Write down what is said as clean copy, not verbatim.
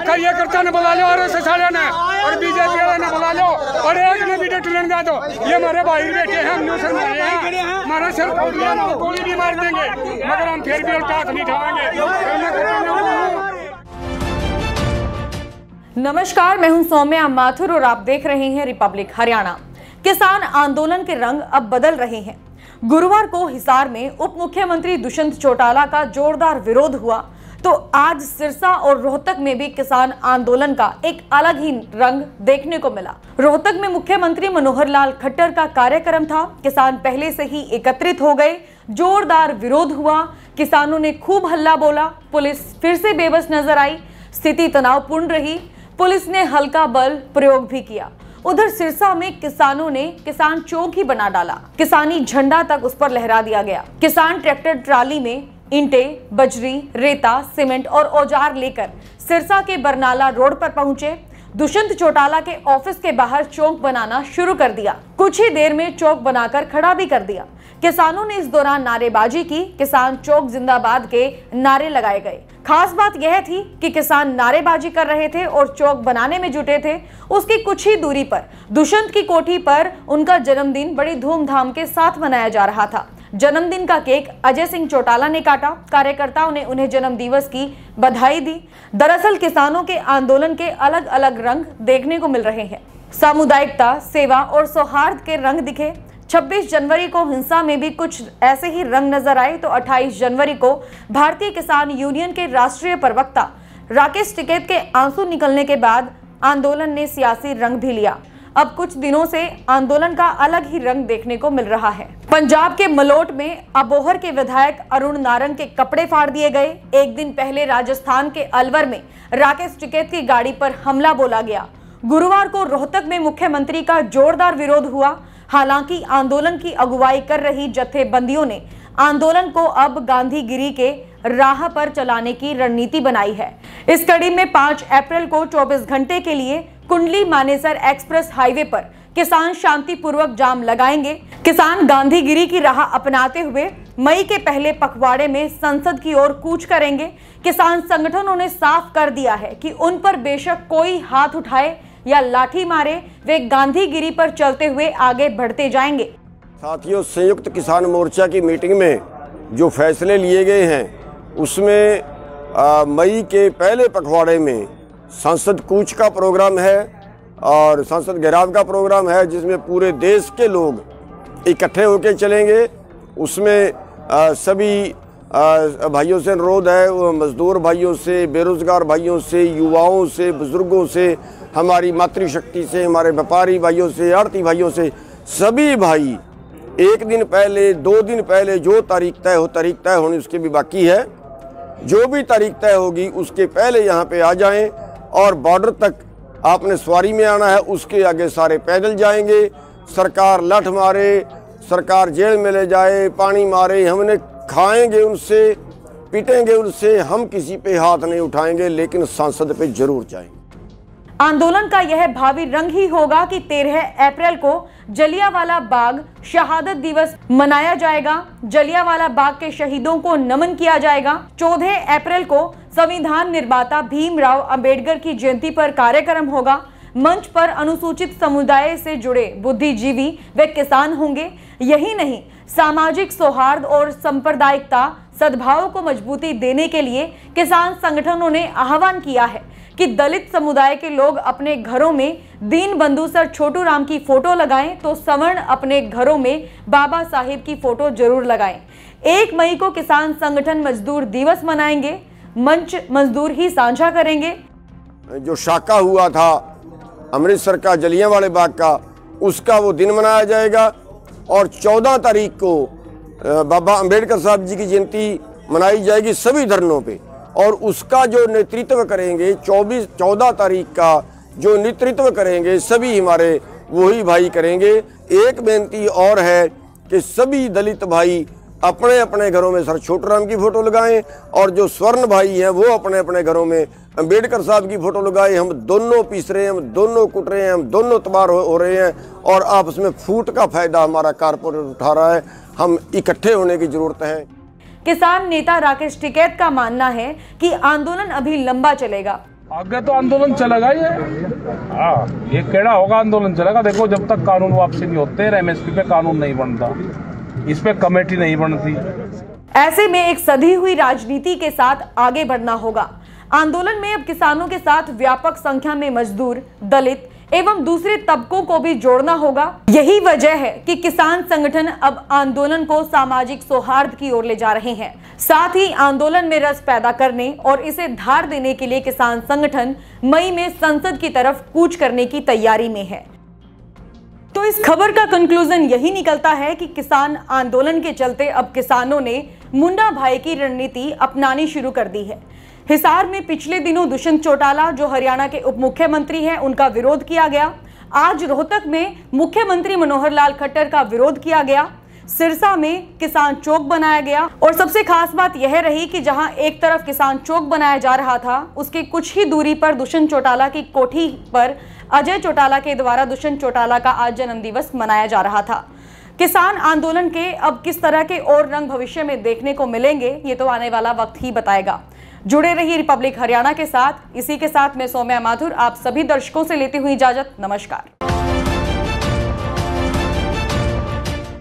कार्यकर्ता ने बुला लो और ने और बीजेपी वाले ने बुला लो और एक ने भी टुलन गा दो। ये हमारे भाई बैठे हैं, हम न्यूसन में हैं, हमारा सर गोली भी मार देंगे मगर हम फिर भी औकात नहीं उठाएंगे। नमस्कार, मैं हूं सौम्या माथुर और आप देख रहे हैं रिपब्लिक हरियाणा। किसान आंदोलन के रंग अब बदल रहे हैं। गुरुवार को हिसार में उप मुख्यमंत्री दुष्यंत चौटाला का जोरदार विरोध हुआ तो आज सिरसा और रोहतक में भी किसान आंदोलन का एक अलग ही रंग देखने को मिला। रोहतक में मुख्यमंत्री मनोहर लाल खट्टर का कार्यक्रम था। किसान पहले से ही एकत्रित हो गए, जोरदार विरोध हुआ, किसानों ने खूब हल्ला बोला, पुलिस फिर से बेबस नजर आई, स्थिति तनावपूर्ण रही, पुलिस ने हल्का बल प्रयोग भी किया। उधर सिरसा में किसानों ने किसान चौक ही बना डाला, किसानी झंडा तक उस पर लहरा दिया गया। किसान ट्रैक्टर ट्राली में ईंटें, बजरी, रेता, सीमेंट और औजार लेकर सिरसा के बरनाला रोड पर पहुंचे। दुष्यंत चौटाला के ऑफिस के बाहर चौक बनाना शुरू कर दिया। कुछ ही देर में चौक बनाकर खड़ा भी कर दिया। किसानों ने इस दौरान नारेबाजी की। किसान चौक जिंदाबाद के नारे लगाए गए। खास बात यह थी कि किसान नारेबाजी कर रहे थे और चौक बनाने में जुटे थे। उसकी कुछ ही दूरी पर दुष्यंत की कोठी पर उनका जन्मदिन बड़ी धूमधाम के साथ मनाया जा रहा था। जन्मदिन का केक अजय सिंह चौटाला ने काटा। कार्यकर्ताओं ने उन्हें जन्म दिवस की बधाई दी। दरअसल किसानों के आंदोलन के अलग अलग रंग देखने को मिल रहे हैं। सामुदायिकता, सेवा और सौहार्द के रंग दिखे। 26 जनवरी को हिंसा में भी कुछ ऐसे ही रंग नजर आए तो 28 जनवरी को भारतीय किसान यूनियन के राष्ट्रीय प्रवक्ता राकेश टिकैत के आंसू निकलने के बाद आंदोलन ने सियासी रंग भी लिया। अब कुछ दिनों से आंदोलन का अलग ही रंग देखने को मिल रहा है। पंजाब के मलोट में अबोहर के विधायक अरुण नारंग के कपड़े फाड़ दिए गए। एक दिन पहले राजस्थान के अलवर में राकेश टिकैत की गाड़ी पर हमला बोला गया। गुरुवार को रोहतक में मुख्यमंत्री का जोरदार विरोध हुआ। हालांकि आंदोलन की अगुवाई कर रही जत्थेबंदियों ने आंदोलन को अब गांधीगिरी के राह पर चलाने की रणनीति बनाई है। इस कड़ी में 5 अप्रैल को 24 घंटे के लिए कुंडली मानेसर एक्सप्रेस हाईवे पर किसान शांतिपूर्वक जाम लगाएंगे। किसान गांधीगिरी की राह अपनाते हुए मई के पहले पखवाड़े में संसद की ओर कूच करेंगे। किसान संगठनों ने साफ कर दिया है कि उन पर बेशक कोई हाथ उठाए या लाठी मारे, वे गांधीगिरी पर चलते हुए आगे बढ़ते जाएंगे। साथियों, संयुक्त किसान मोर्चा की मीटिंग में जो फैसले लिए गए हैं उसमें मई के पहले पखवाड़े में संसद कूच का प्रोग्राम है और संसद घेराव का प्रोग्राम है, जिसमें पूरे देश के लोग इकट्ठे होकर चलेंगे। उसमें सभी भाइयों से अनुरोध है, वो मजदूर भाइयों से, बेरोजगार भाइयों से, युवाओं से, बुजुर्गों से, हमारी मातृशक्ति से, हमारे व्यापारी भाइयों से, आड़ती भाइयों से, सभी भाई एक दिन पहले, 2 दिन पहले जो तारीख तय होनी उसकी भी बाकी है, जो भी तारीख तय होगी उसके पहले यहाँ पे आ जाएं और बॉर्डर तक आपने सवारी में आना है। उसके आगे सारे पैदल जाएंगे। सरकार लठ मारे, सरकार जेल में ले जाए, पानी मारे, हमने खाएंगे उनसे, पीटेंगे उनसे, हम किसी पे हाथ नहीं उठाएंगे, लेकिन संसद पे जरूर जाएंगे। आंदोलन का यह भावी रंग ही होगा कि 13 अप्रैल को जलियांवाला बाग शहादत दिवस मनाया जाएगा। जलियांवाला बाग के शहीदों को नमन किया जाएगा। 14 अप्रैल को संविधान निर्माता भीमराव अंबेडकर की जयंती पर कार्यक्रम होगा। मंच पर अनुसूचित समुदाय से जुड़े बुद्धिजीवी व किसान होंगे। यही नहीं, सामाजिक सौहार्द और सांप्रदायिकता सद्भाव को मजबूती देने के लिए किसान संगठनों ने आह्वान किया है कि दलित समुदाय के लोग अपने घरों में दीन बंधु सर छोटू राम की फोटो लगाएं तो सवर्ण अपने घरों में बाबा साहिब की फोटो जरूर लगाएं। 1 मई को किसान संगठन मजदूर दिवस मनाएंगे। मंच मजदूर ही साझा करेंगे। जो शाका हुआ था अमृतसर का जलियांवाले बाग का, उसका वो दिन मनाया जाएगा और 14 तारीख को बाबा अंबेडकर साहब जी की जयंती मनाई जाएगी सभी धरनों पे, और उसका जो नेतृत्व करेंगे 14 तारीख का जो नेतृत्व करेंगे सभी हमारे वही भाई करेंगे। एक बेनती और है कि सभी दलित भाई अपने अपने घरों में सर छोटूराम की फोटो लगाएं और जो स्वर्ण भाई हैं वो अपने अपने घरों में अंबेडकर साहब की फोटो लगाए। हम दोनों पीस रहे हैं, हम दोनों कुट रहे हैं, हम दोनों तबार हो रहे हैं और आपस में फूट का फायदा हमारा कारपोरेट उठा रहा है। हम इकट्ठे होने की जरूरत है। किसान नेता राकेश टिकैत का मानना है कि आंदोलन अभी लंबा चलेगा। आगे तो आंदोलन चलेगा ही है। ये केड़ा होगा आंदोलन चलेगा। देखो, जब तक कानून वापसी नहीं होते, एमएसपी पे कानून नहीं बनता, इस पे कमेटी नहीं बनती। ऐसे में एक सधी हुई राजनीति के साथ आगे बढ़ना होगा। आंदोलन में अब किसानों के साथ व्यापक संख्या में मजदूर, दलित एवं दूसरे तबकों को भी जोड़ना होगा। यही वजह है कि किसान संगठन अब आंदोलन को सामाजिक सौहार्द की ओर ले जा रहे हैं। साथ ही आंदोलन में रस पैदा करने और इसे धार देने के लिए किसान संगठन मई में संसद की तरफ कूच करने की तैयारी में है। तो इस खबर का कंक्लूजन यही निकलता है कि किसान आंदोलन के चलते अब किसानों ने मुंडा भाई की रणनीति अपनानी शुरू कर दी है। हिसार में पिछले दिनों दुष्यंत चौटाला, जो हरियाणा के उप मुख्यमंत्री हैं, उनका विरोध किया गया। आज रोहतक में मुख्यमंत्री मनोहर लाल खट्टर का विरोध किया गया। सिरसा में किसान चौक बनाया गया और सबसे खास बात यह रही कि जहां एक तरफ किसान चौक बनाया जा रहा था, उसके कुछ ही दूरी पर दुष्यंत चौटाला की कोठी पर अजय चौटाला के द्वारा दुष्यंत चौटाला का आज जन्म दिवस मनाया जा रहा था। किसान आंदोलन के अब किस तरह के और रंग भविष्य में देखने को मिलेंगे, ये तो आने वाला वक्त ही बताएगा। जुड़े रहिए रिपब्लिक हरियाणा के साथ। इसी के साथ मैं सौम्या माथुर आप सभी दर्शकों से लेती हुई इजाजत। नमस्कार।